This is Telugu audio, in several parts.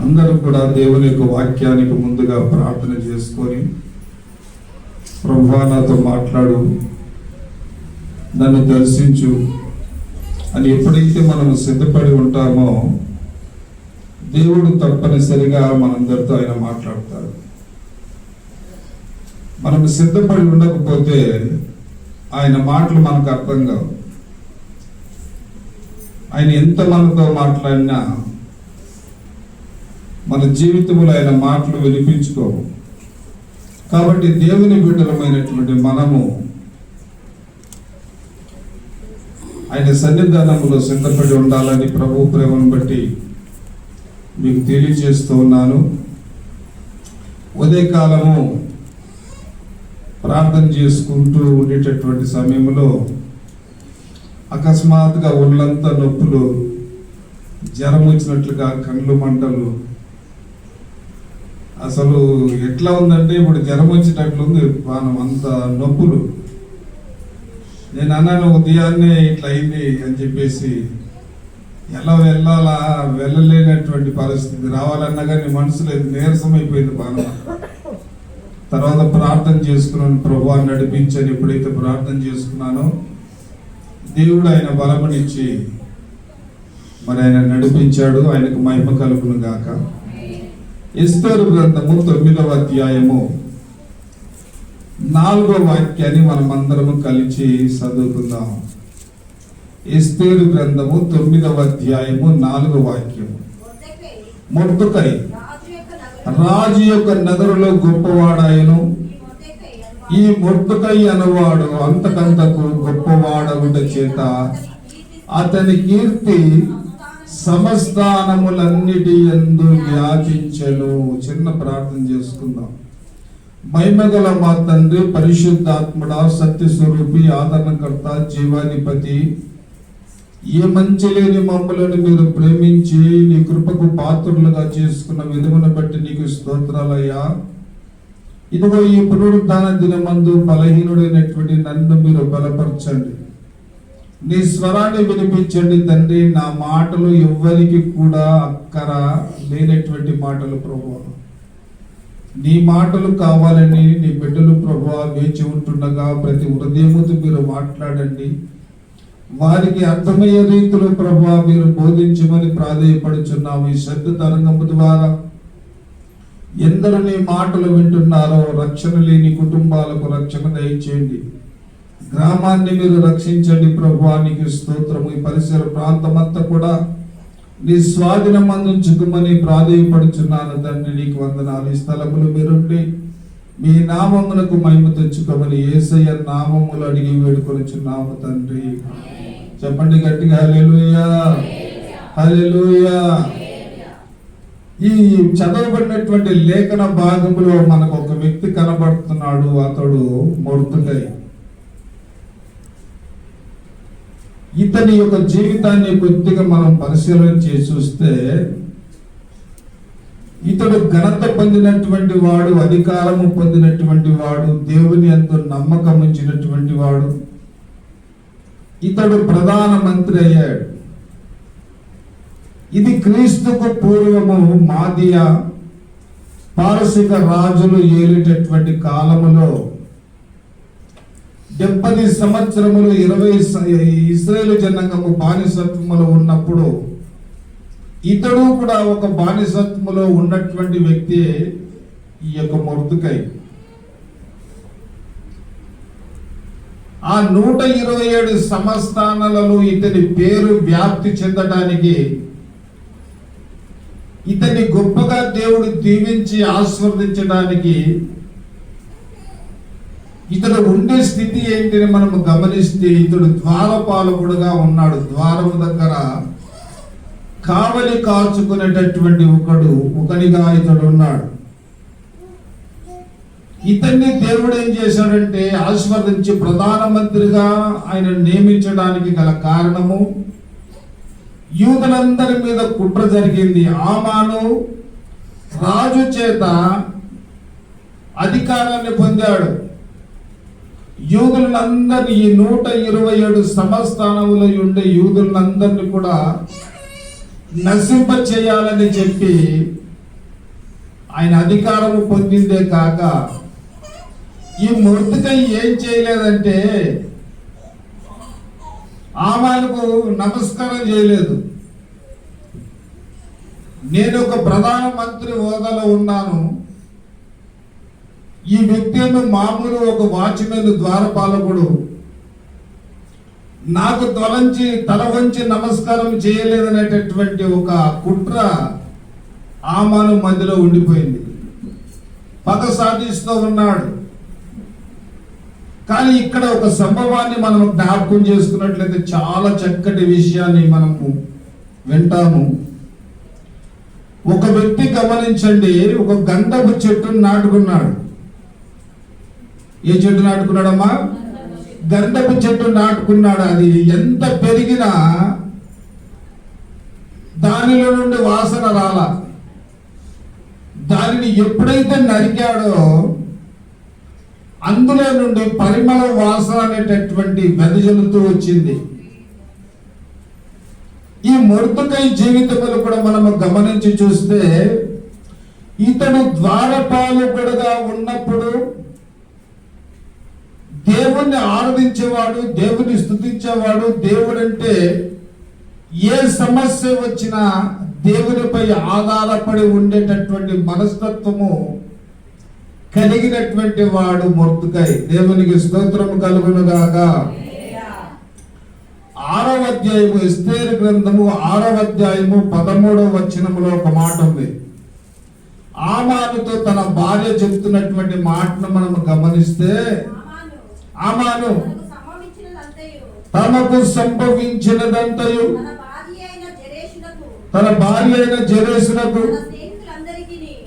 అందరూ కూడా దేవుని యొక్క వాక్యానికి ముందుగా ప్రార్థన చేసుకొని, ప్రభువా నాతో మాట్లాడు, నన్ను దర్శించు అని ఎప్పుడైతే మనం సిద్ధపడి ఉంటామో దేవుడు తప్పనిసరిగా మనందరితో ఆయన మాట్లాడతాడు. మనం సిద్ధపడి ఉండకపోతే ఆయన మాటలు మనకు అర్థం కావు. ఆయన ఎంత మనతో మాట్లాడినా మన జీవితంలో ఆయన మాటలు వినిపించుకోవు. కాబట్టి దేవుని బిడ్డలమైనటువంటి మనము ఆయన సన్నిధానంలో సిద్ధపడి ఉండాలని ప్రభు ప్రేమను బట్టి మీకు తెలియజేస్తూ ఉన్నాను. ఉదయకాలము ప్రార్థన చేసుకుంటూ ఉండేటటువంటి సమయంలో అకస్మాత్తుగా ఒళ్ళంతా నొప్పులు, జ్వరం వచ్చినట్లుగా కళ్ళు మంటలు, అసలు ఎట్లా ఉందంటే ఇప్పుడు జ్వరం వచ్చేటట్లుంది, పానం అంత నొప్పులు. నేను అన్నాను ఉదయాన్నే ఇట్లా అయింది అని చెప్పేసి, ఎలా వెళ్ళాలా వెళ్ళలేనటువంటి పరిస్థితి, రావాలన్నా కానీ మనసులో నీరసం అయిపోయింది బాగా. తర్వాత ప్రార్థన చేసుకున్నాను, ప్రభువా నడిపించని ఎప్పుడైతే ప్రార్థన చేసుకున్నానో దేవుడు ఆయన బలమునిచ్చి మరి ఆయన నడిపించాడు. ఆయనకు మహిమ కలుగును గాక. ఎస్తేరు గ్రంథము 9వ అధ్యాయము 4వ వాక్యాన్ని మనం అందరము కలిసి చదువుకుందాం. ఎస్తేరు గ్రంథము 9వ అధ్యాయము 4వ వాక్యము. మొర్దెకై రాజు యొక్క నగరులో గొప్పవాడాయను. ఈ మొర్దెకై అనువాడు అంతకంతకు గొప్పవాడగుట చేత అతని కీర్తి సమస్తానములన్నిటి యందు వ్యాపించెను. చిన్న ప్రార్థన చేసుకుందాం. మహిమగల మా తండ్రి, పరిశుద్ధాత్ముడా, సత్యస్వరూపి, ఆదరణకర్త, జీవాధిపతి, ఏ మంచి లేని మమ్మలను మీరు ప్రేమించి నీ కృపకు పాత్రులుగా చేసుకున్న విధమును బట్టి నీకు స్తోత్రాలయ్యా. ఇదిగో ఈ పునరుద్ధాన దినమందు బలహీనుడైనటువంటి నన్ను మీరు బలపరచండి. నీ స్వరాన్ని వినిపించండి తండ్రి. నా మాటలు ఎవ్వరికి కూడా అక్కర లేనటువంటి మాటలు ప్రభువా, నీ మాటలు కావాలని నీ బిడ్డలు ప్రభువా వేచి ఉంటుండగా ప్రతి హృదయముతో మీరు మాట్లాడండి. వారికి అర్థమయ్యే రీతిలో ప్రభువా మీరు బోధించమని ప్రాధేయపడుచున్నాము. ఈ శబ్ద తరంగము ద్వారా ఎందరు నీ మాటలు వింటున్నారో రక్షణ లేని కుటుంబాలకు రక్షణ దయచేయండి. గ్రామాన్ని మీరు రక్షించండి ప్రభువా, నీకు స్తోత్రము. ఈ పరిసర ప్రాంతమంతా కూడా నీ స్వాధీనం అందించుకోమని ప్రాధేయపడుచున్నాను తండ్రి. నీకు వందనాలు. ఈ స్థలములు మీరుండి మీ నామమునకు మహిమ తెచ్చుకోమని యేసయ్య నామములు అడిగి వేడుకొనుచున్నాము తండ్రి. చెప్పండి గట్టిగా హల్లెలూయా, హల్లెలూయా. ఈ చదవబడినటువంటి లేఖన భాగంలో మనకు ఒక వ్యక్తి కనబడుతున్నాడు. అతడు మొర్దెకై. ఇతని యొక్క జీవితాన్ని కొద్దిగా మనం పరిశీలన చేసి చూస్తే, ఇతడు ఘనత పొందినటువంటి వాడు, అధికారము పొందినటువంటి వాడు, దేవుని యందు నమ్మకం ఉంచినటువంటి వాడు. ఇతడు ప్రధానమంత్రి అయ్యాడు. ఇది క్రీస్తుకు పూర్వము మాదియా పారసిక రాజులు ఏలేటటువంటి కాలములో 70 సంవత్సరములు 20 ఇశ్రాయేలు జనాంగము బానిసత్వములో ఉన్నప్పుడు ఇతడు కూడా ఒక బానిసత్వములో ఉన్నటువంటి వ్యక్తి ఈ యొక్క మొర్దెకై. ఆ 127 సంస్థానాలలో ఇతని పేరు వ్యాప్తి చెందడానికి, ఇతని గొప్పగా దేవుడు దీవించి ఆశీర్వదించడానికి ఇతడు ఉండే స్థితి ఏంటిని మనము గమనిస్తే, ఇతడు ద్వారపాలకుడుగా ఉన్నాడు. ద్వారము దగ్గర కావలి కాచుకునేటటువంటి ఒకడిగా ఇతడు ఉన్నాడు. ఇతన్ని దేవుడు ఏం చేశాడంటే ఆశీర్వదించి ప్రధానమంత్రిగా ఆయన నియమించడానికి గల కారణము, యూదులందరి మీద కుట్ర జరిగింది. ఆమాను రాజు చేత అధికారాన్ని పొందాడు. యూదులందరినీ, ఈ 127 సంస్థానములు ఉండే యూదులందరినీ కూడా నశింప చేయాలని చెప్పి ఆయన అధికారము పొందిందే కాక ఈ మొర్దెకై ఏం చేయలేదంటే ఆమెకు నమస్కారం చేయలేదు. నేను ఒక ప్రధానమంత్రి హోదాలో ఉన్నాను, ఈ వ్యక్తి మామూలు ఒక వాచ్మెన్ ద్వారపాలకుడు, నాకు తల వంచి నమస్కారం చేయలేదనేటటువంటి ఒక కుట్ర ఆమాను మధ్యలో ఉండిపోయింది. పగ సాధిస్తూ ఉన్నాడు. కానీ ఇక్కడ ఒక సంభవాన్ని మనం జ్ఞాపకం చేసుకున్నట్లయితే చాలా చక్కటి విషయాన్ని మనము వింటాము. ఒక వ్యక్తి గమనించండి, ఒక గంధపు చెట్టును నాటుకున్నాడు. ఏ చెట్టు నాటుకున్నాడమ్మా? గంధపు చెట్టు నాటుకున్నాడు. అది ఎంత పెరిగినా దానిలో నుండి వాసన రాలా. దానిని ఎప్పుడైతే నరికాడో అందులో నుండి పరిమళ వాసన అనేటటువంటి వెదజల్లుతూ వచ్చింది. ఈ మొర్దెకై జీవితంలో కూడా మనము గమనించి చూస్తే ఇతడు ద్వారపాలకుడుగా ఉన్నప్పుడు దేవుణ్ణి ఆరాధించేవాడు, దేవుని స్తుతించేవాడు. దేవుడంటే ఏ సమస్య వచ్చినా దేవునిపై ఆధారపడి ఉండేటటువంటి మనస్తత్వము కలిగినటువంటి వాడు మొర్దెకై. దేవునికి స్తోత్రము కలుగును గాక. 6వ అధ్యాయము, ఎస్తేరు గ్రంథము 6వ అధ్యాయము 13వ వచనములో ఒక మాట ఉంది. ఆమానుతో తన భార్య చెప్తున్నటువంటి మాటను మనం గమనిస్తే, ఆమాను తనకు సంభవించినదంతయు తన భార్య అయిన జెరెషునకు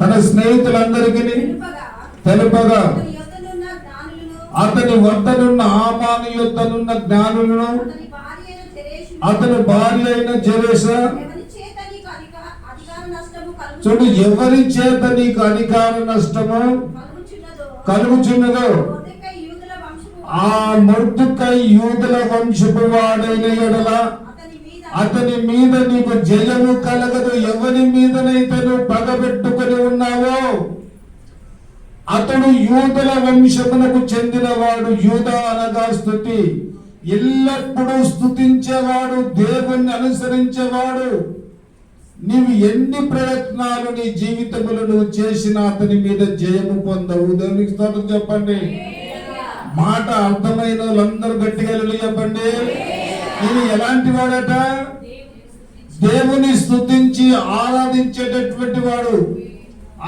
తన స్నేహితులందరికీ తెలుపగా అతని వద్దనున్న ఆమాను యొద్దనున్న జ్ఞానులను అతని భార్య అయిన జెరెష చూడు, ఎవరి చేత నీకు అధికార నష్టము కలుగుచున్నదో ఆ మొర్దెకై యూదుల వంశపు వాడైన ఎడల అతని మీద నీకు జయము కలగదు. ఎవరి మీదనైతే నువ్వు పగబెట్టుకుని ఉన్నావో అతడు యూదుల వంశమునకు చెందినవాడు. యూదా అనగా స్తుతి, ఎల్లప్పుడూ స్తుతించేవాడు, దేవుణ్ణి అనుసరించేవాడు. నీవు ఎన్ని ప్రయత్నాలు నీ జీవితములు నువ్వు చేసినా అతని మీద జయము పొందవు. దేవునికి స్తోత్రం చెప్పండి. మాట అర్థమైన వాళ్ళందరూ గట్టిగా చెప్పండి. ఈయన ఎలాంటి వాడట? దేవుని స్తుతించి ఆరాధించేటటువంటి వాడు.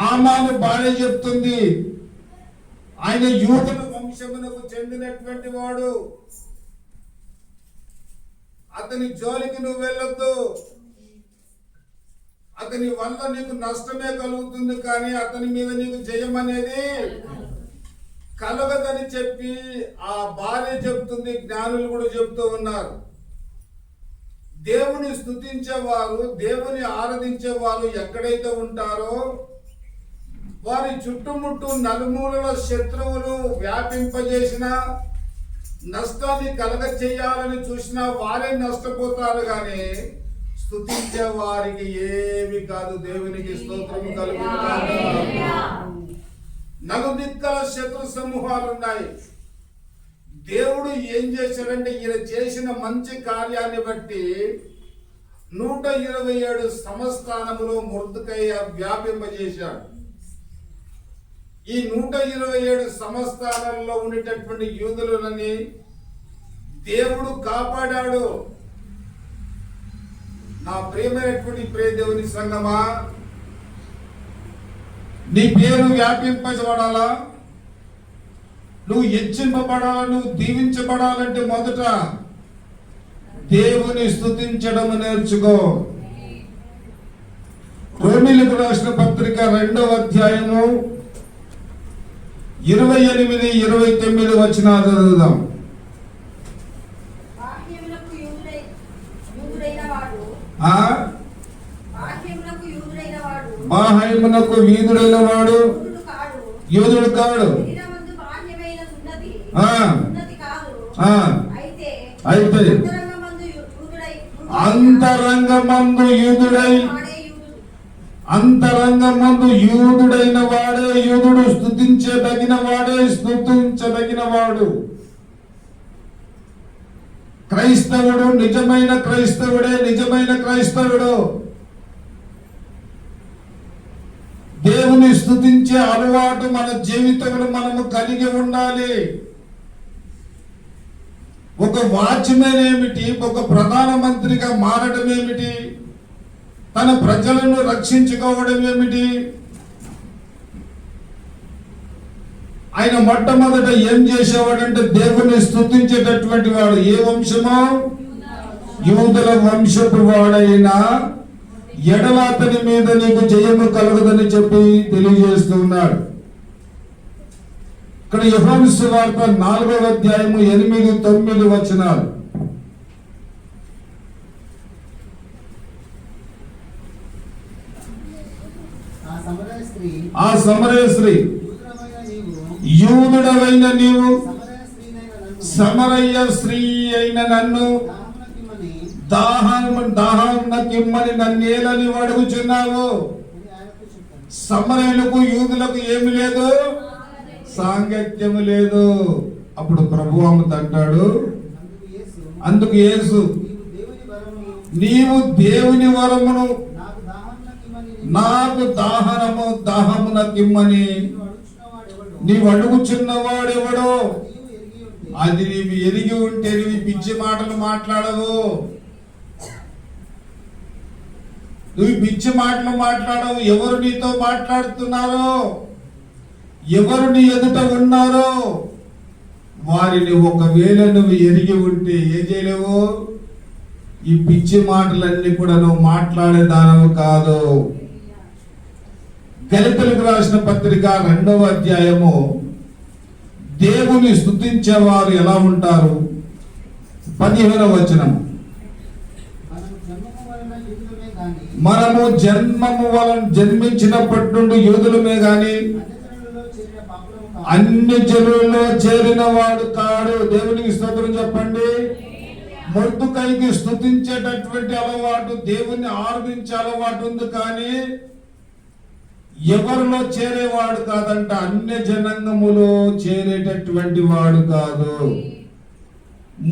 ఆమాను భార్య చెప్తుంది, ఆయన యూదుల వంశమునకు చెందినటువంటి వాడు, అతని జోలికి నువ్వు వెళ్ళొద్దు, అతని వల్ల నీకు నష్టమే కలుగుతుంది, కానీ అతని మీద నీకు జయం అనేది కలగదని చెప్పి ఆ భార్య చెప్తుంది. జ్ఞానులు కూడా చెప్తూ ఉన్నారు. దేవుని స్తుతించేవారు, దేవుని ఆరాధించేవారు ఎక్కడైతే ఉంటారో వారి చుట్టుముట్టు నలుమూలల శత్రువులు వ్యాపింపజేసిన నష్టాన్ని కలగ చేయాలని చూసినా వారే నష్టపోతారు, కానీ స్తుతించే వారికి ఏమి కాదు. దేవునికి స్తోత్రము కలుగును గాక. నలుదిక్కల శత్రు సమూహాలు ఉన్నాయి. దేవుడు ఏం చేశాడంటే ఈయన చేసిన మంచి కార్యాన్ని బట్టి 127 సంస్థానములో మొర్దెకై వ్యాపింపజేశాడు. ఈ 127 సంస్థానాల్లో ఉండేటటువంటి యూదులని దేవుడు కాపాడాడు. నా ప్రియమైనటువంటి దేవుని సంగమా, నీ పేరు వ్యాపింపబడాలా, నువ్వు హెచ్చింపబడాలా, నువ్వు దీవించబడాలంటే మొదట దేవుని స్తుతించడం నేర్చుకో. రోమీయులకు రాసిన పత్రిక 2వ అధ్యాయము 28, 29 వచనాలు చదువుదాం. బాహ్యమునకు వీధుడైన వాడు యూదుడు కాడు, అయితే అంతరంగమందు యూదుడై అంతరంగమందు యూదుడైన వాడే యూదుడు, స్తుతించదగిన వాడే స్తుతించదగిన వాడు. క్రైస్తవుడు నిజమైన క్రైస్తవుడే నిజమైన క్రైస్తవుడు. దేవుని స్తుతించే అలవాటు మన జీవితంలో మనము కలిగి ఉండాలి. ఒక వాచ్మెన్ ఏమిటి, ఒక ప్రధానమంత్రిగా మారడం ఏమిటి, తన ప్రజలను రక్షించుకోవడం ఏమిటి? ఆయన మొట్టమొదట ఏం చేసేవాడంటే దేవుని స్తుతించేటటువంటి వాడు. ఏ వంశమో? యూదుల వంశపు వాడైన ఎడల అతని మీద నీకు జయము కలగదని చెప్పి తెలియజేస్తున్నాడు. ఇక్కడ యోహాను సువార్త 4వ అధ్యాయము 8-9 వచనాలు. ఆ సమరయ స్త్రీ, యూదుడవైన నీవు సమరయ స్త్రీ అయిన నన్ను దాహమునకిమ్మని నన్నేలని అడుగుచున్నావు. సమరయులకు యూదులకు ఏమి లేదు, సాంగత్యము లేదు. అప్పుడు ప్రభువు అంటాడు, అందుకు యేసు, నీవు దేవుని వరమును నాకు దాహమునకిమ్మని నీవు అడుగుచున్నవాడెవడో అది నీవు ఎరిగి ఉంటే నీవు పిచ్చి మాటలు మాట్లాడవు. నువ్వు పిచ్చి మాటలు మాట్లాడవు. ఎవరు నీతో మాట్లాడుతున్నారో, ఎవరు నీ ఎదుట ఉన్నారో వారిని ఒకవేళ నువ్వు ఎరిగి ఉంటే ఏం చేయలేవు. ఈ పిచ్చి మాటలన్నీ కూడా నువ్వు మాట్లాడేదానవు కాదు. గలతీయులకు రాసిన పత్రిక 2వ అధ్యాయము, దేవుని స్తుతించేవారు ఎలా ఉంటారు? 15వ వచనము, మనము జన్మము వలన జన్మించినప్పటి నుండి యూదులమే గాని అన్ని జనులలో చేరిన వాడు కాడు. దేవునికి స్తోత్రం చెప్పండి. మొర్దుకైకి స్తుతించేటటువంటి అలవాటు, దేవుని ఆరాధించే అలవాటు ఉంది, కానీ ఎవరిలో చేరేవాడు కాదంట. అన్య జనాంగములో చేరేటటువంటి వాడు కాదు.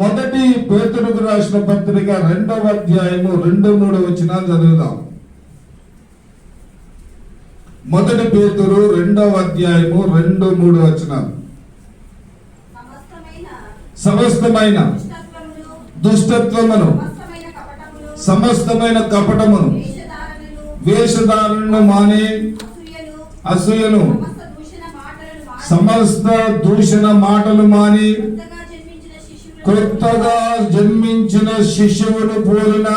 మొదటి పేతురుకు రాసిన పత్రిక 2వ అధ్యాయము 2-3 వచనాలు చదువుదాం. మొదటి పేతురు 2వ అధ్యాయము 2-3 వచనాలు. సమస్తమైన దుష్టత్వమును సమస్తమైన కపటమును వేషధారణను మాని అసూయను సమస్త దూషణ మాటలు మాని కొత్తగా జన్మించిన శిశువును పోలిన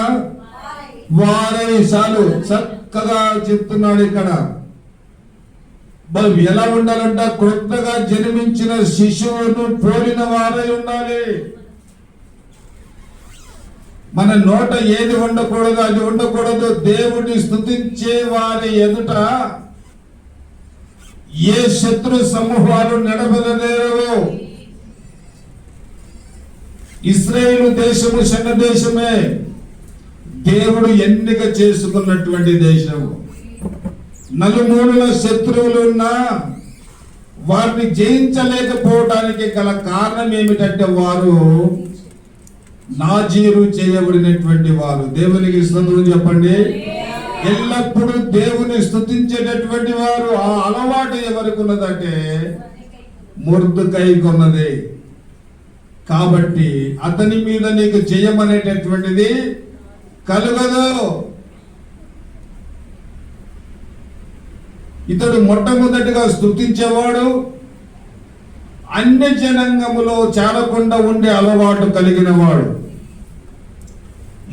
వారై. చాలు, చక్కగా చెప్తున్నాడు ఇక్కడ. ఎలా ఉండాలంట? కొత్తగా జన్మించిన శిశువును పోలిన వారై ఉండాలి. మన నోట ఏది ఉండకూడదు అది ఉండకూడదు. దేవుడిని స్తుతించే వారి ఎదుట ఏ శత్రు సమూహాలు నడవలేరు. ఇశ్రాయేలు దేశము చిన్న దేశమే, దేవుడు ఎన్నిక చేసుకున్నటువంటి దేశము. నలుమూలల శత్రువులు ఉన్నా వారిని జయించలేకపోవడానికి గల కారణం ఏమిటంటే వారు నాజీరు చేయబడినటువంటి వారు. దేవునికి స్తోత్రం చెప్పండి. ఎల్లప్పుడూ దేవుని స్తుతించేటటువంటి వారు. ఆ అలవాటు ఎవరికి ఉన్నదంటే మొర్దుకైకి ఉన్నది. కాబట్టి అతని మీద నీకు జయం అనేటటువంటిది కలుగదు. ఇతడు మొట్టమొదటిగా స్తుతించేవాడు, అన్య జనాంగములో చేరకుండా ఉండే అలవాటు కలిగిన వాడు.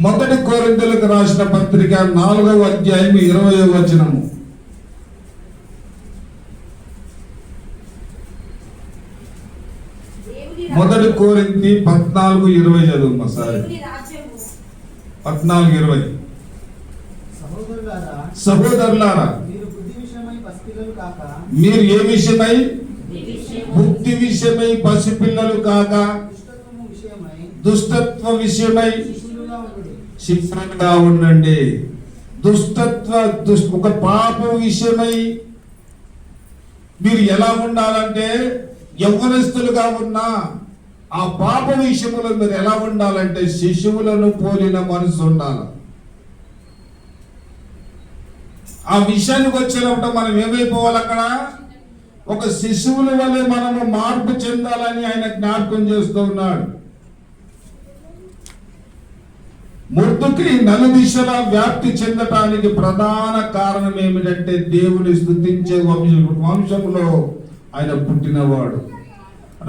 మొదటి కొరింథీయులకు రాసిన పత్రిక 4వ అధ్యాయం 20వ వచనము. మొదటి కొరింథీ 14:20 చదువు సార్. 14:20. సహోదరులారా, మీరు ఏ విషయమై? బుద్ధి విషయమై పసిపిల్లలు కాక దుష్టత్వ విషయమై శిక్షణగా ఉండండి. ఒక పాప విషయమై మీరు ఎలా ఉండాలంటే, యవ్వనస్తులుగా ఉన్న ఆ పాప విషయంలో మీరు ఎలా ఉండాలంటే శిశువులను పోలిన మనసు ఉండాలి. ఆ విషయానికి వచ్చినప్పుడు మనం ఏమైపోవాలి, అక్కడ ఒక శిశువుల వలె మనము మార్పు చెందాలని ఆయన జ్ఞాపకం చేస్తూ ఉన్నాడు. మొర్దెకై నలుదిశలా వ్యాప్తి చెందటానికి ప్రధాన కారణం ఏమిటంటే దేవుని స్తుతించే వంశంలో ఆయన పుట్టినవాడు.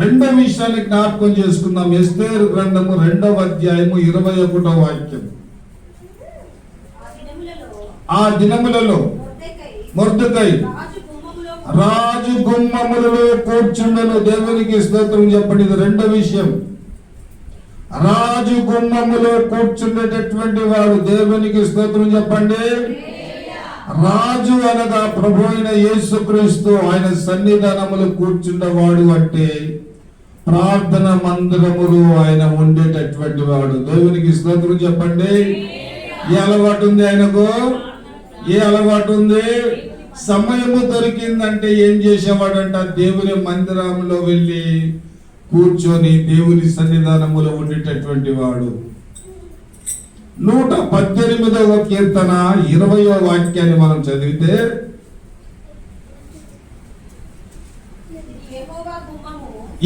రెండవ విషయాన్ని జ్ఞాపకం చేసుకుందాం. ఎస్తేరు గ్రంథము 2వ అధ్యాయము 21వ వాక్యం. ఆ దినములలో మొర్దెకై రాజు గుమ్మములలో కూర్చుండెను. దేవునికి స్తోత్రం చెప్పండి. ఇది రెండో విషయం. రాజు గుమ్మములో కూర్చుండేటటువంటి వాడు. దేవునికి స్తోత్రం చెప్పండి. రాజు అనగా ప్రభు అయిన యేసుక్రీస్తు ఆయన సన్నిధానములో కూర్చుండేవాడు అంటే ప్రార్థన మందిరములు ఆయన ఉండేటటువంటి వాడు. దేవునికి స్తోత్రం చెప్పండి. ఏ అలవాటు ఉంది ఆయనకు? ఏ అలవాటు ఉంది? సమయము దొరికిందంటే ఏం చేసేవాడంట? దేవుని మందిరంలో వెళ్ళి కూర్చొని దేవుని సన్నిధానములో ఉండేటటువంటి వాడు. 118వ కీర్తన 20వ వాక్యాన్ని మనం చదివితే,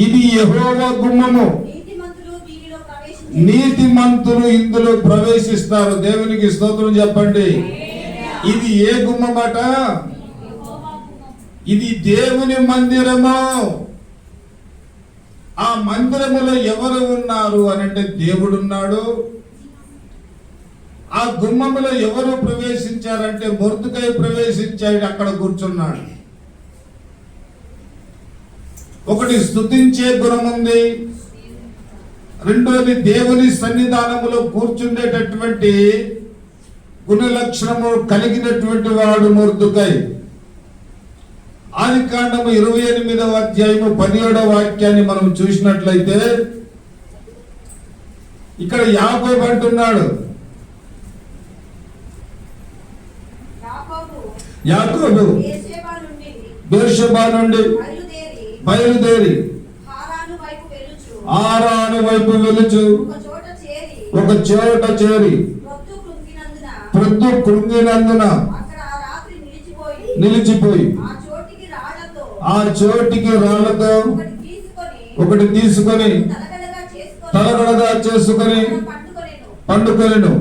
ఇది యెహోవా గుమ్మము, నీతిమంతులు ఇందులో ప్రవేశిస్తారు. దేవునికి స్తోత్రం చెప్పండి. ఇది ఏ గుమ్మమట? ఇది దేవుని మందిరము. ఆ మందిరములో ఎవరు ఉన్నారు అని అంటే దేవుడు ఉన్నాడు. ఆ గుమ్మములో ఎవరు ప్రవేశించారంటే మొర్దెకై ప్రవేశించాడు, అక్కడ కూర్చున్నాడు. ఒకటి స్తుతించే గుణం ఉంది, రెండోది దేవుని సన్నిధానములో కూర్చుండేటటువంటి గుణ లక్షణము కలిగినటువంటి వాడు మొర్దెకై. ఆదికాండము 28వ అధ్యాయము 17వ వాక్యాన్ని మనం చూసినట్లయితే, ఇక్కడ యాకోబు అంటున్నాడు, యాకోబు బెర్షెబా నుండి బయలుదేరి హారాను వైపు వెలుచు ఒక చోట చేరి ప్రొద్దు కృంగినందున నిలిచిపోయి ఆ చోటికి రాళ్లతో ఒకటి తీసుకొని తలగడగా చేసుకొని పండుకొనెను.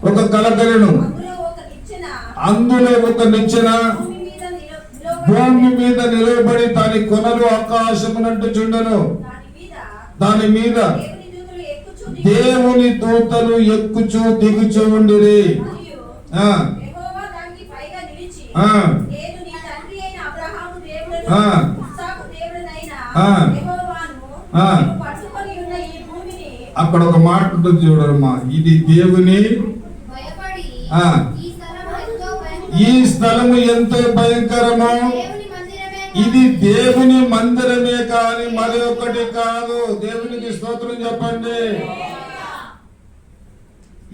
ఒక కలకలను, అందులో ఒక నిచ్చెన భూమి మీద నిలబడి దాని కొనలు ఆకాశమునంటుచుండెను. దాని మీద దేవుని దూతలు ఎక్కుచూ దిగుచూ ఉండిరి. అక్కడ ఒక మాట ఉంటుంది చూడమ్మా, ఇది దేవుని, ఈ స్థలము ఎంతో భయంకరము, ఇది దేవుని మందిరమే కాని మరి ఒకటి కాదు. దేవునికి స్తోత్రం చెప్పండి.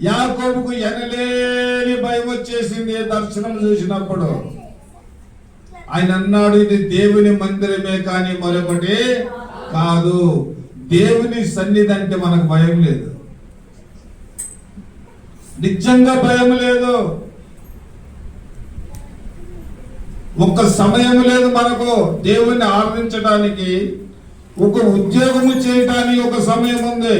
యాకోబుకు ఎనలేని భయం వచ్చేసింది దర్శనం చూసినప్పుడు. ఆయన అన్నాడు, ఇది దేవుని మందిరమే కానీ మరొకటి కాదు. దేవుని సన్నిధి అంటే మనకు భయం లేదు, నిజంగా భయం లేదు. ఒక్క సమయం లేదు మనకు దేవుణ్ణి ఆరాధించడానికి. ఒక ఉద్యోగము చేయడానికి ఒక సమయం ఉంది,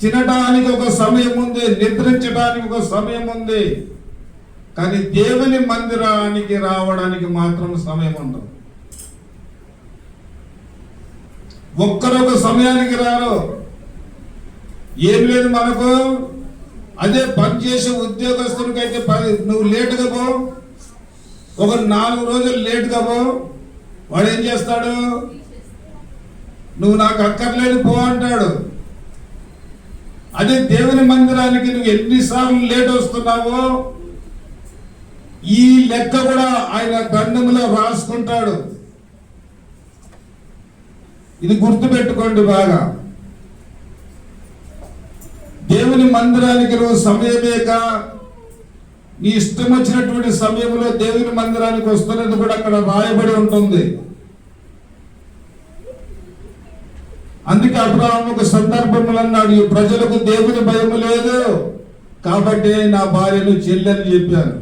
తినడానికి ఒక సమయం ఉంది, నిద్రించడానికి ఒక సమయం ఉంది. కానీ దేవుని మందిరానికి రావడానికి మాత్రం సమయం ఉండదు. ఒక్కరొక సమయానికి రారు, ఏం లేదు మనకు. అదే పనిచేసే ఉద్యోగస్తునికైతే నువ్వు లేటుగా పో, ఒక 4 రోజులు లేటుగా పో, వాడు ఏం చేస్తాడు? నువ్వు నాకు అక్కర్లేదు పో అంటాడు. అదే దేవుని మందిరానికి నువ్వు ఎన్నిసార్లు లేట్ వస్తున్నావో ఈ లెక్క కూడా ఆయన గ్రంథంలో రాసుకుంటాడు. ఇది గుర్తు పెట్టుకోండి బాగా. దేవుని దేవుని మందిరానికి నువ్వు సమయమేక నీ ఇష్టం వచ్చినటువంటి సమయంలో దేవుని మందిరానికి వస్తున్నది కూడా అక్కడ రాయబడి ఉంటుంది. అందుకే అబ్రాహాము ఒక సందర్భంలో అన్నాడు, ఈ ప్రజలకు దేవుని భయం లేదు కాబట్టి నా భార్యను చెల్లెని చెప్పాను.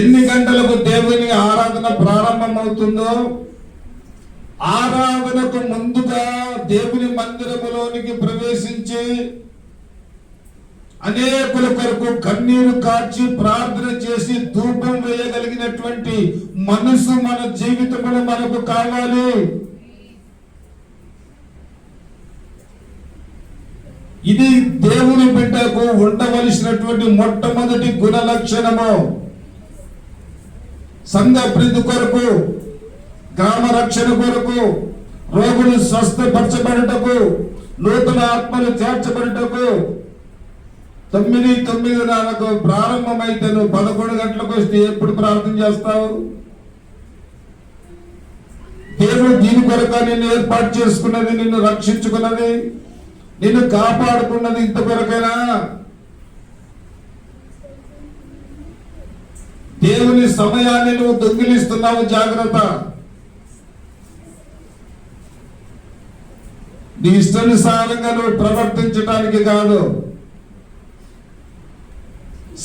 ఎన్ని గంటలకు దేవుని ఆరాధన ప్రారంభమవుతుందో ఆరాధనకు ముందుగా దేవుని మందిరములోనికి ప్రవేశించి అనేకుల కొరకు కన్నీరు కార్చి ప్రార్థన చేసి ధూపం వేయగలిగినటువంటి మనసు మన జీవితంలో మనకు కావాలి. ఇది దేవుని బిడ్డకు ఉండవలసినటువంటి మొట్టమొదటి గుణ లక్షణము. సంఘ అభివృద్ధి కొరకు, గ్రామ రక్షణ కొరకు, రోగులు స్వస్థపరచబడటకు, నూతన ఆత్మలు చేర్చబడటకు 9:09 ప్రారంభమైతే నువ్వు 11 గంటలకు వస్తే ఎప్పుడు ప్రార్థన చేస్తావు? దేవుడు దీని కొరకు నిన్ను ఏర్పాటు చేసుకున్నది, నిన్ను రక్షించుకున్నది, నిన్ను కాపాడుకున్నది ఇంత కొరకైనా? దేవుని సమయాన్ని నువ్వు దొంగిలిస్తున్నావు, జాగ్రత్త. నీ ఇష్టానుసారంగా నువ్వు ప్రవర్తించడానికి కాదు.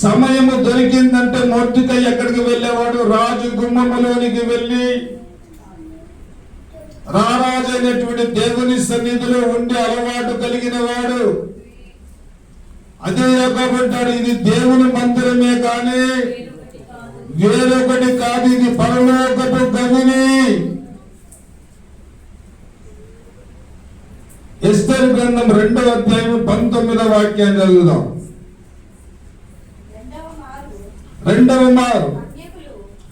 సమయము దొరికిందంటే మొర్దెకై ఎక్కడికి వెళ్ళేవాడు? రాజు గుమ్మములోనికి వెళ్ళి రారాజైనటువంటి దేవుని సన్నిధిలో ఉండే అలవాటు కలిగిన వాడు. అదే చెప్పబడ్డాడు, ఇది దేవుని మందిరమే కానీ వేరొకటి కాదు, ఇది పరలోకపు గవిని. ఎస్తేరు గ్రంథం 2వ అధ్యాయం 19వ వాక్యాన్ని చదువుదాం. రెండవ మారు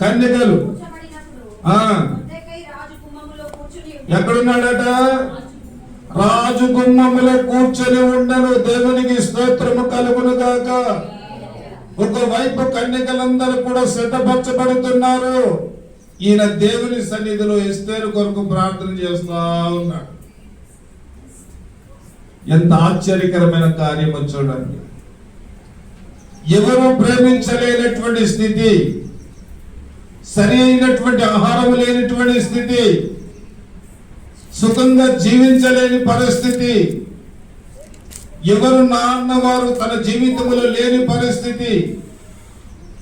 కన్యకలు ఎక్కడున్నాడట? రాజు గుమ్మములో కూర్చొని ఉండను. దేవునికి స్తోత్రము కలుగును గాక. ఒకవైపు కన్యకలందరూ కూడా సిద్ధపరచబడుతున్నారు. ఈయన దేవుని సన్నిధిలో ఎస్తేరు కొరకు ప్రార్థన చేస్తా ఉన్నాడు. ఎంత ఆశ్చర్యకరమైన కార్యమో చూడండి. ఎవరు ప్రేమించలేనటువంటి స్థితి, సరి అయినటువంటి ఆహారం లేనటువంటి స్థితి, సుఖంగా జీవించలేని పరిస్థితి, ఎవరు నాన్నవారు తన జీవితంలో లేని పరిస్థితి,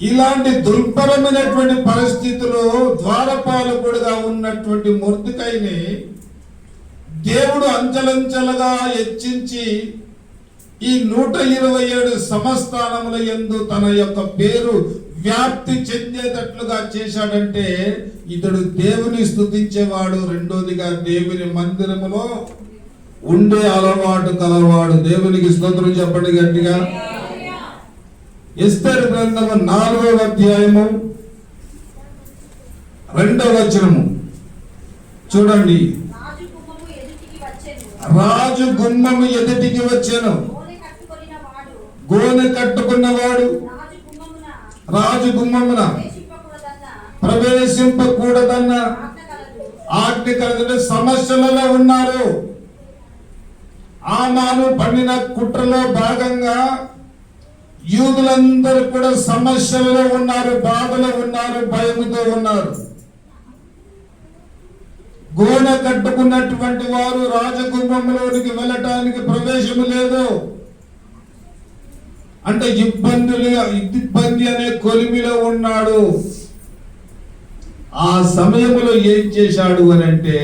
ఇలాంటి దుర్భరమైనటువంటి పరిస్థితులు ద్వారపాలకుడుగా ఉన్నటువంటి మొర్దెకైని దేవుడు అంచెలంచెలుగా హెచ్చించి ఈ 127 సంస్థానముల యందు తన యొక్క పేరు వ్యాప్తి చెందేటట్లుగా చేశాడంటే ఇతడు దేవుని స్తుతించేవాడు. రెండోదిగా దేవుని మందిరములో ఉండే అలవాటు కలవాడు. దేవునికి స్తోత్రం చెప్పండి గట్టిగా. ఎస్తేరు గ్రంథము 4వ అధ్యాయము 2వ వచనము చూడండి. రాజు గుమ్మము ఎదుటికి వచ్చెను. గోనె కట్టుకున్నవాడు రాజు గుమ్మమున ప్రవేశింపకూడదన్న ఆజ్ఞ కలదంటే సమస్యలలో ఉన్నారు. ఆమాను పండిన కుట్రలో భాగంగా యూదులందరూ కూడా సమస్యలలో ఉన్నారు, బాధలో ఉన్నారు, భయముతో ఉన్నారు. గోనె కట్టుకున్నటువంటి వారు రాజగుమ్మంలోనికి వెళ్ళటానికి ప్రవేశము లేదు. అంటే ఇబ్బంది అనే కొలిమిలో ఉన్నాడు. ఆ సమయంలో ఏం చేశాడు అని అంటే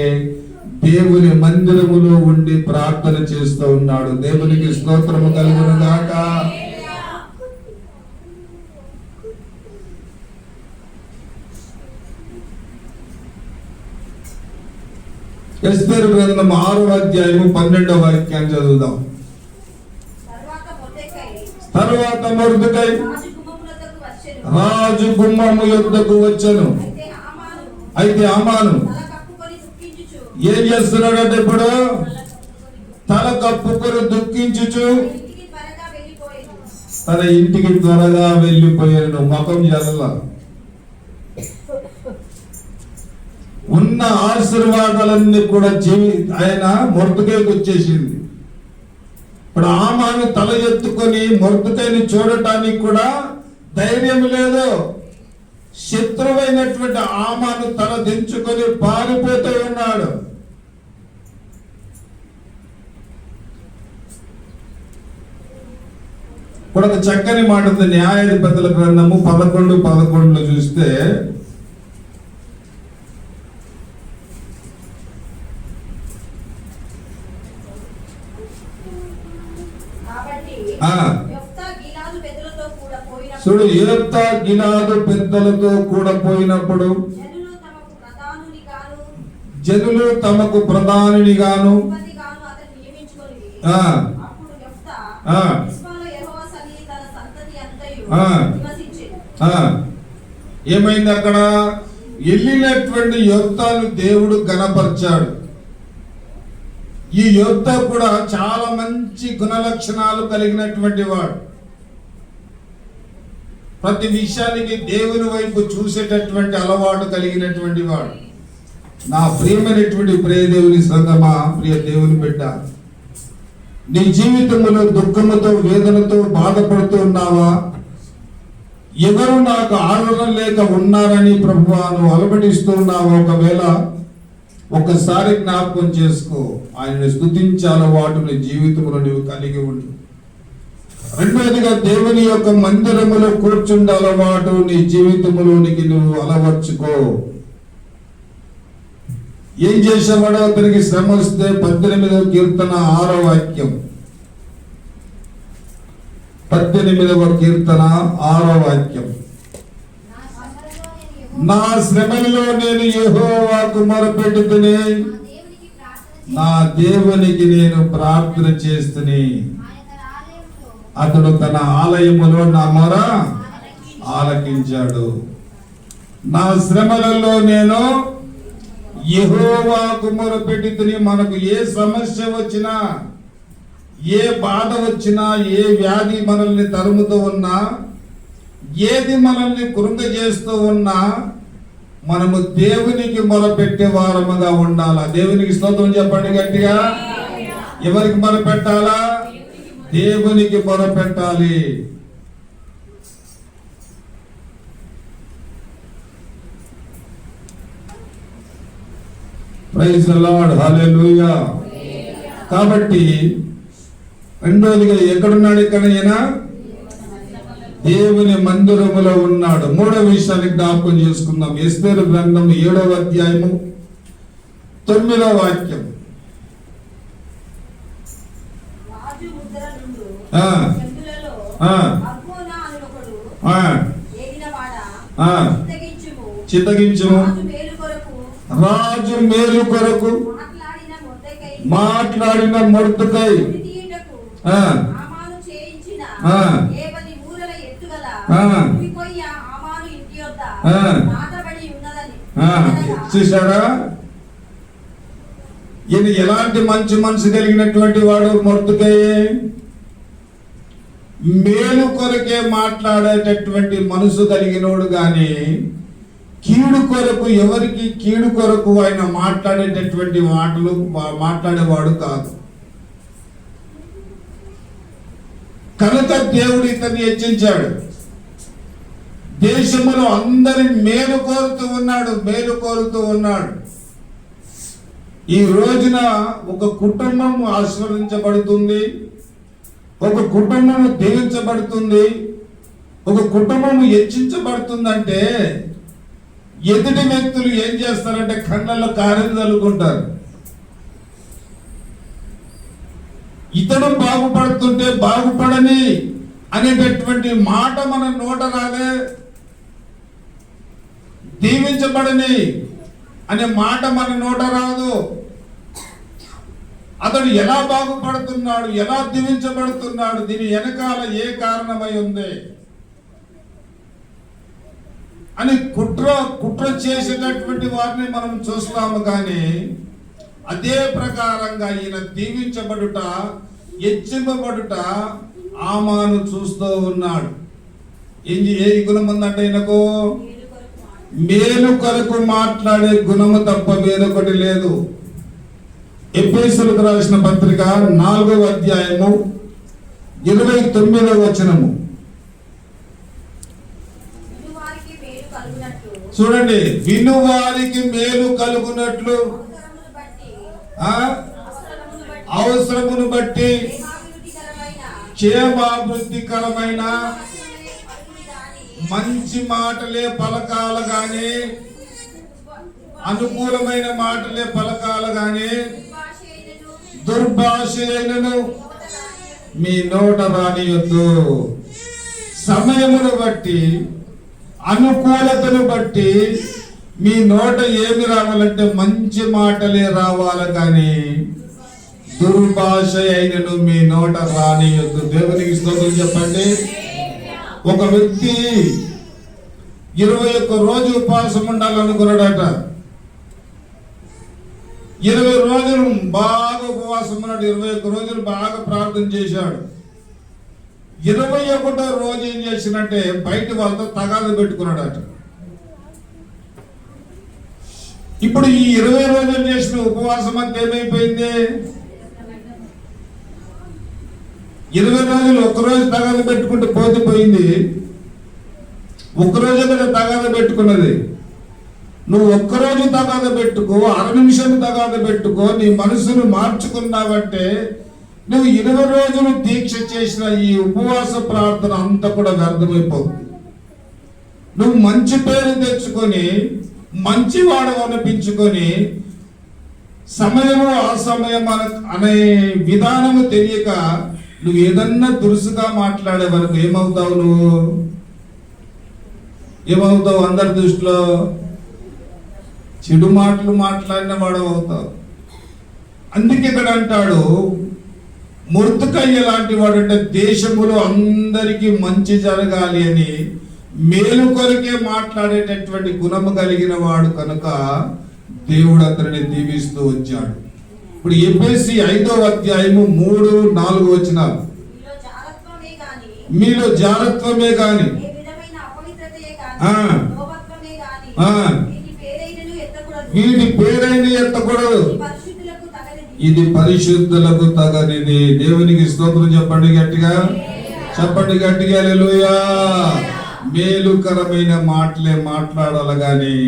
దేవుని మందిరములో ఉండి ప్రార్థన చేస్తూ ఉన్నాడు. దేవునికి స్తోత్రము కలుగును గాక. ఎస్తేరు గ్రంథం 6వ అధ్యాయము 12వ వాక్యాన్ని చదువుదాం. తరువాత మొర్దెకై రాజు గుమ్మము యొద్దకు వచ్చెను. అయితే హామాను ఏం చేస్తున్నాడంటే ఇప్పుడు తల కప్పుకొని దుఃఖించుచు తన ఇంటికి త్వరగా వెళ్ళిపోయాను. ముఖం జల్ల ఉన్న ఆశీర్వాదాలన్నీ కూడా ఆయన మొర్దుకైకి వచ్చేసింది. ఇప్పుడు ఆమాను తల ఎత్తుకొని మొర్దుకైని చూడటానికి కూడా ధైర్యం లేదు. శత్రువైనటువంటి ఆమాను తల దించుకొని పారిపోతూ ఉన్నాడు. ఇప్పుడు ఒక చక్కని మాట ఉంది. న్యాయాధిపతుల గ్రంథము 11:11 చూస్తే, చూడు, యేఫ్తా గిలాదు పెద్దలతో కూడా పోయినప్పుడు జనులు తమకు ప్రధానిని గాను ఏమైంది? అక్కడ వెళ్ళినటువంటి యోప్తాను దేవుడు గణపరిచాడు. ఈ యోప్తా కూడా చాలా మంచి గుణ లక్షణాలు కలిగినటువంటి వాడు. ప్రతి విషయానికి దేవుని వైపు చూసేటటువంటి అలవాటు కలిగినటువంటి వాడు. నా ప్రియమైనటువంటి ప్రియ దేవుని సంగమా, ప్రియ దేవుని బిడ్డ, నీ జీవితంలో దుఃఖముతో వేదనతో బాధపడుతూ ఉన్నావా? ఎవరు నాకు ఆదరణ లేక ఉన్నారని ప్రభువా నువ్వు అలమటిస్తూ ఉన్నావా? ఒకవేళ ఒకసారి జ్ఞాపకం చేసుకో. ఆయనను స్తుతించే అలవాటు నీ జీవితంలో నువ్వు కలిగి ఉండు. రెండవదిగా దేవుని యొక్క మందిరములో కూర్చుండే అలవాటు నీ జీవితంలోనికి నువ్వు అలవర్చుకో. ఏం చేసేవాడో అతనికి శ్రమ వస్తే 18వ కీర్తన 6వ వాక్యం. 18వ కీర్తన 6వ వాక్యం. నా శ్రమలో నేను యెహోవాకు మొరపెట్టుకుని నా దేవునికి నేను ప్రార్థన చేస్తుని అతడు తన ఆలయములో నా మొర ఆలకించాడు. నా శ్రమలలో నేను యెహోవాకు మొరపెట్టుకుని. మనకు ఏ సమస్య వచ్చినా, ఏ బాధ వచ్చినా, ఏ వ్యాధి మనల్ని తరుముతూ ఉన్నా, ఏది మనల్ని కృంగజేస్తూ ఉన్నా, మనము దేవునికి మొరపెట్టే వారముగా ఉండాలా. దేవునికి స్తోత్రం చెప్పండి గట్టిగా. ఎవరికి మొరపెట్టాలా? దేవునికి మొరపెట్టాలి. ప్రైజ్ ది లార్డ్, హల్లెలూయా. కాబట్టి రెండోదిగా ఎక్కడున్నాడు? ఇక్కడ ఈయన దేవుని మందిరములో ఉన్నాడు. మూడవ విషయాన్ని జ్ఞాపకం చేసుకుందాం. ఎస్తేరు గ్రంథం 7వ అధ్యాయము 9వ వాక్యం. చిత్తగించుము, రాజు మేలు కొరకు మాట్లాడిన మొర్దెకై చూసాడా? ఈయన ఎలాంటి మంచి మనసు కలిగినటువంటి వాడు? మొర్దెకై మేలు కొరకే మాట్లాడేటటువంటి మనసు కలిగినోడు గాని కీడు కొరకు, ఎవరికి కీడు కొరకు ఆయన మాట్లాడేటటువంటి మాటలు మాట్లాడేవాడు కాదు. కనుక దేవుడు ఇతన్ని హెచ్చించాడు. దేశంలో అందరి మేలు కోరుతూ ఉన్నాడు, మేలు కోరుతూ ఉన్నాడు. ఈ రోజున ఒక కుటుంబం ఆశీర్వదించబడుతుంది, ఒక కుటుంబం దీవించబడుతుంది, ఒక కుటుంబం హెచ్చించబడుతుందంటే ఎదుటి వ్యక్తులు ఏం చేస్తారంటే కళ్ళల్లో కారం చల్లుకుంటారు. ఇతడు బాగుపడుతుంటే బాగుపడని అనేటటువంటి మాట మన నోట రాలే. దీవించబడని అనే మాట మన నోట రాదు. అతడు ఎలా బాగుపడుతున్నాడు, ఎలా దీవించబడుతున్నాడు, దీని వెనకాల ఏ కారణమై ఉంది అని కుట్ర చేసేటటువంటి వారిని మనం చూస్తాము. కానీ అదే ప్రకారంగా ఈయన దీవించబడుట, హెచ్చింపబడుట ఆమాను చూస్తూ ఉన్నాడు. ఏ గుణం ఉందంటే ఈయనకు మేలు కొరకు మాట్లాడే గుణము తప్ప వేరొకటి లేదు. ఎఫెసీయులకు రాసిన పత్రిక 4వ అధ్యాయము 29వ వచనము చూడండి. వినువారికి మేలు కలుగునట్లు అవసరమును బట్టి క్షేమాభివృద్ధికరమైన మంచి మాటలే పలకాల గాని, అనుకూలమైన మాటలే పలకాల గాని, దుర్భాష అయినను మీ నోట రానియొద్దు. సమయమును బట్టి, అనుకూలతను బట్టి మీ నోట ఏమి రావాలంటే మంచి మాటలే రావాలి కానీ దుర్భాష అయినను మీ నోట రానియొద్దు. దేవునికి స్తోత్రం చెప్పండి. ఒక వ్యక్తి 21 రోజు ఉపవాసం ఉండాలనుకున్నాడట. 20 రోజులు బాగా ఉపవాసం ఉన్నాడు. 21 రోజులు బాగా ప్రార్థన చేశాడు. 21వ రోజు ఏం చేసినట్టే బయట వాళ్ళతో తగాదు పెట్టుకున్నాడట. ఇప్పుడు ఈ 20 రోజులు చేసిన ఉపవాసం అంతా ఏమైపోయింది? 20 రోజులు ఒక్కరోజు తగాదు పెట్టుకుంటూ పోయింది. ఒక్కరోజు కదా తగాద పెట్టుకున్నది. నువ్వు ఒక్కరోజు తగాద పెట్టుకో, 6 నిమిషం తగాద పెట్టుకో, నీ మనసును మార్చుకున్నావంటే నువ్వు 20 రోజులు దీక్ష చేసిన ఈ ఉపవాస ప్రార్థన అంతా కూడా వ్యర్థమైపోతుంది. నువ్వు మంచి పేరు తెచ్చుకొని మంచివాడు అనిపించుకొని సమయము అసమయం అనే విధానము తెలియక నువ్వు ఏదన్నా దురుసుగా మాట్లాడే వరకు ఏమవుతావు? నువ్వు ఏమవుతావు? అందరి దృష్టిలో చెడు మాటలు మాట్లాడిన వాడు అవుతావు. అందుకే ఇక్కడ అంటాడు, మొర్దెకై లాంటి వాడు అంటే దేశములో అందరికీ మంచి జరగాలి అని మేలు కొరకే మాట్లాడేటటువంటి గుణము కలిగిన వాడు కనుక దేవుడు అతనిని దీవిస్తూ వచ్చాడు. ఇప్పుడు ఎఫెసీ 5వ అధ్యాయము 3-4 వచనాలు. మీలో జారత్వమే గాని వీటి పేరైన ఎత్తకూడదు, ఇది పరిశుద్ధులకు తగనిది. దేవునికి స్తోత్రం చెప్పండి గట్టిగా, చెప్పండి గట్టిగా హల్లెలూయా. మేలుకరమైన మాటలే మాట్లాడాలి గాని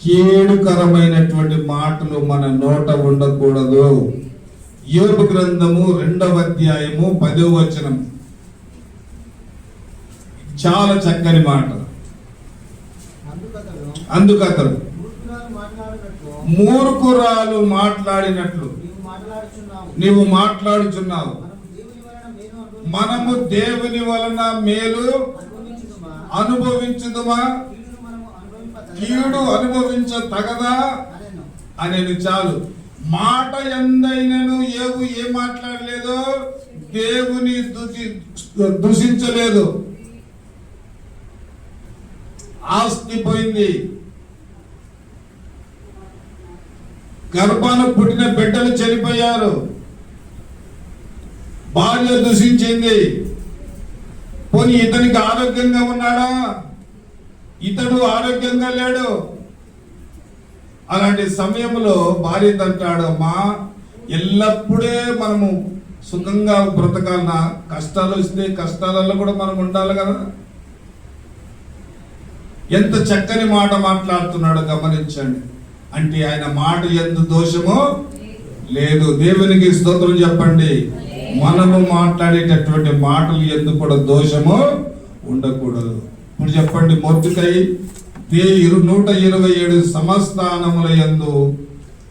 కీడుకరమైనటువంటి మాటలు మన నోట ఉండకూడదు. యోబు గ్రంథము 2వ అధ్యాయము 10వ వచనం చాలా చక్కని మాట. అందుకతడు మూర్ఖురాలు మాట్లాడినట్లు నీవు మాట్లాడుచున్నావు. మనము దేవుని వలన మేలు అనుభవించుదుమా, కీడు అనుభవించ తగదా అనేది చాలు. మాట ఎందైనను ఏం మాట్లాడలేదు, దేవుని దూషించలేదు. ఆస్తి పోయింది, గర్భాన పుట్టిన బిడ్డలు చనిపోయారు, భార్య దూషించింది. పోనీ ఇతనికి ఆరోగ్యంగా ఉన్నాడా? ఇతడు ఆరోగ్యంగా లేడు. అలాంటి సమయంలో భార్య అంటాడు, అమ్మా ఎల్లప్పుడే మనము సుఖంగా బ్రతకాలన్నా, కష్టాలు వస్తే కష్టాలలో కూడా మనం ఉండాలి కదా. ఎంత చక్కని మాట మాట్లాడుతున్నాడో గమనించండి. అంటే ఆయన మాట ఎందు దోషము లేదు. దేవునికి స్తోత్రం చెప్పండి. మనము మాట్లాడేటటువంటి మాటలు ఎందు కూడా దోషము ఉండకూడదు. ఇప్పుడు చెప్పండి, మొర్దెకై 127 సంస్థానముల యందు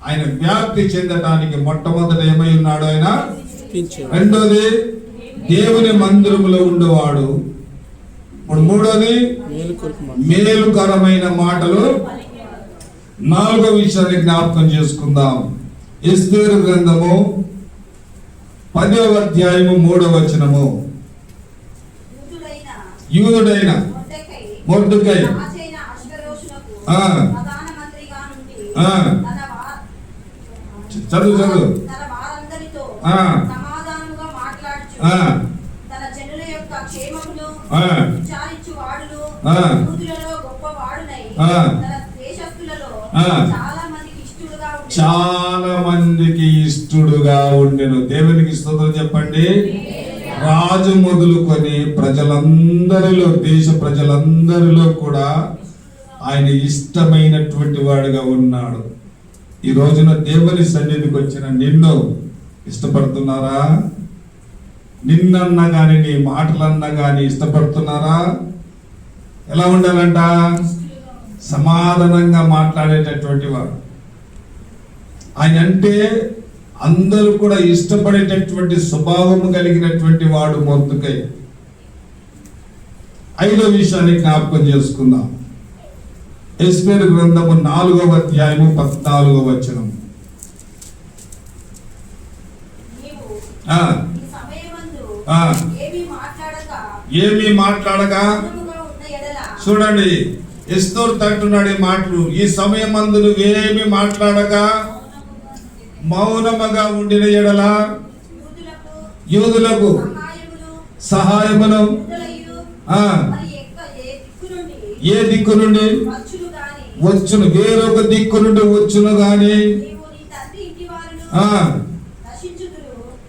ఆయన వ్యాప్తి చెందడానికి మొట్టమొదట ఏమై ఉన్నాడు? ఆయన రెండోది దేవుని మందిరములో ఉండేవాడు. ఇప్పుడు మూడోది మేలుకరమైన మాటలు. 4వ విషయాన్ని జ్ఞాపకం చేసుకుందాం. ఎస్తేరు గ్రంథము 10వ అధ్యాయము 3వ వచనము. యూదుడైన మొర్దెకై చదువు చదువు ఆ, తన దేశస్థులలో ఆ. చాలా మందికి ఇష్టడుగా చాలా మందికి ఇష్టడుగా ఉండెను. ఉండెను. దేవునికి స్తోత్రం చెప్పండి. రాజు మొదలుకొని ప్రజలందరిలో, దేశ ప్రజలందరిలో కూడా ఆయన ఇష్టమైనటువంటి వాడుగా ఉన్నాడు. ఈ రోజున దేవుని సన్నిధికి వచ్చిన నిన్ను ఇష్టపడుతున్నారా? నిన్నన్నా కానీ, నీ మాటలన్నా కానీ ఇష్టపడుతున్నారా? ఎలా ఉండాలంట? సమాధానంగా మాట్లాడేటటువంటి వాడు. ఆయన అంటే అందరూ కూడా ఇష్టపడేటటువంటి స్వభావము కలిగినటువంటి వాడు మొర్దుకై. 5వ విషయాన్ని జ్ఞాపకం చేసుకుందాం. ఎస్తేరు గ్రంథము 4వ అధ్యాయము 14వ వచనం. నీవు ఆ, ఈ సమయమందు ఆ. ఏమీ మాట్లాడక మౌనముగా ఉన్న ఎడల చూడండి, ఎస్తేరు అంటున్నాడు ఈ మాటలు. ఈ సమయమందు నువ్వేమి మాట్లాడక మౌనముగా ఉండిన ఎడల యూదులకు సహాయమును ఆ, ఏ దిక్కు నుండి వచ్చును? వేరొక దిక్కు నుండి వచ్చును గాని. ఆ,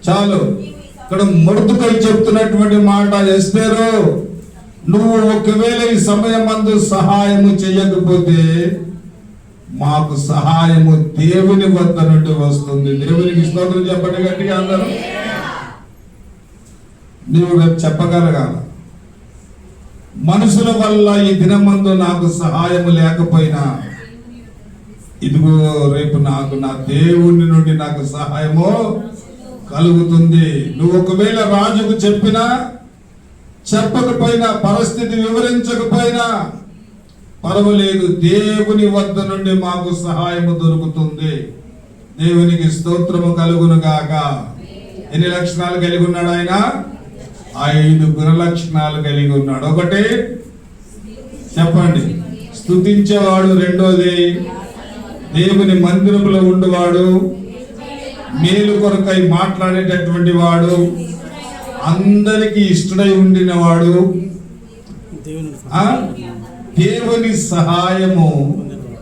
చాలు. ఇక్కడ మొర్దుకై చెప్తున్నటువంటి మాట, ఎస్తేరు నువ్వు ఒకవేళ ఈ సమయమందు సహాయము చేయకపోతే మాకు సహాయము దేవుని వద్ద నుండి వస్తుంది. దేవునికి స్తోత్రం చెప్పండి గట్టిగా అందరూ. నీవు చెప్పగలగాల, మనుషుల వల్ల ఈ దినమందు నాకు సహాయము లేకపోయినా ఇదిగో రేపు నాకు నా దేవుని నుండి నాకు సహాయము కలుగుతుంది. నువ్వు ఒకవేళ రాజుకు చెప్పినా, చెప్పకపోయినా, పరిస్థితి వివరించకపోయినా పర్వాలేదు, దేవుని వద్ద నుండి మాకు సహాయము దొరుకుతుంది. దేవునికి స్తోత్రము కలుగును గాక. ఎన్ని లక్షణాలు కలిగి ఉన్నాడు ఆయన? 5 గుణ లక్షణాలు కలిగి ఉన్నాడు. ఒకటి చెప్పండి, స్తుతించేవాడు. రెండోది దేవుని మందిరములో ఉండేవాడు, మేలు కొరకై మాట్లాడేటటువంటి వాడు, అందరికీ ఇష్టడై ఉండినవాడు, దేవుని సహాయము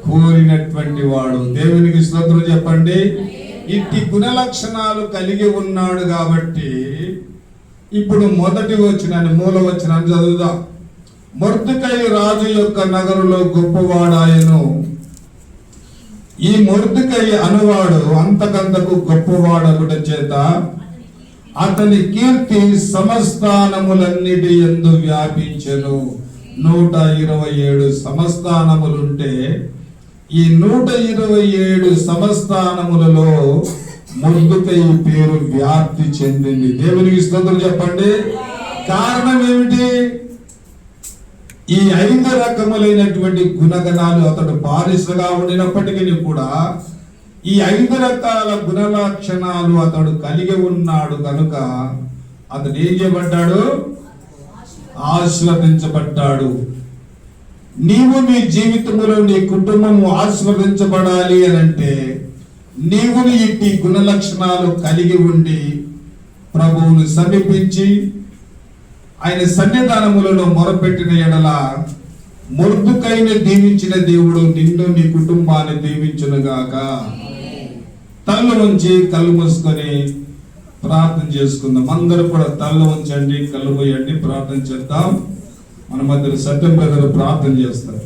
కోరినటువంటి వాడు. దేవునికి స్తోత్రం చెప్పండి. ఇట్టి గుణ లక్షణాలు కలిగి ఉన్నాడు కాబట్టి ఇప్పుడు మొదటి వచనాన్ని, మూల వచనాన్ని చదువుదాం. మొర్దుకై రాజు యొక్క నగరులో గొప్పవాడాయను. ఈ మొర్దుకై అనువాడు అంతకంతకు గొప్పవాడగుట చేత అతని కీర్తి సమస్థానములన్నిటి యందు వ్యాపించెను. 127 సంస్థానములుంటే ఈ 127 సంస్థానములలో మొర్దుకై పేరు వ్యాప్తి చెందింది. దేవునికి స్తోత్రం చెప్పండి. కారణం ఏమిటి? ఈ 5 రకములైనటువంటి గుణగణాలు అతడు బానిసగా ఉండినప్పటికీ కూడా ఈ 5 రకాల గుణ లక్షణాలు అతడు కలిగి ఉన్నాడు కనుక అతడు ఏం చేయబడ్డాడు? ఆశీర్వదించబడ్డాడు. నీవు నీ జీవితంలో, నీ కుటుంబము ఆశీర్వదించబడాలి అని అంటే నీవు ఇట్టి గుణ లక్షణాలు కలిగి ఉండి ప్రభువును సమీపించి ఆయన సన్నిధానములలో మొరపెట్టిన ఎడల మొర్దుకైని దీవించిన దేవుడు నిన్ను, నీ కుటుంబాన్ని దీవించునుగాక. తల్లు ఉంచి కళ్ళు మూసుకొని ప్రార్థన చేసుకుందాం. అందరూ కూడా తల్లు ఉంచండి, కళ్ళు మూయండి, ప్రార్థన చేద్దాం. మన మధ్య సత్యం బ్రదర్ ప్రార్థన చేస్తారు.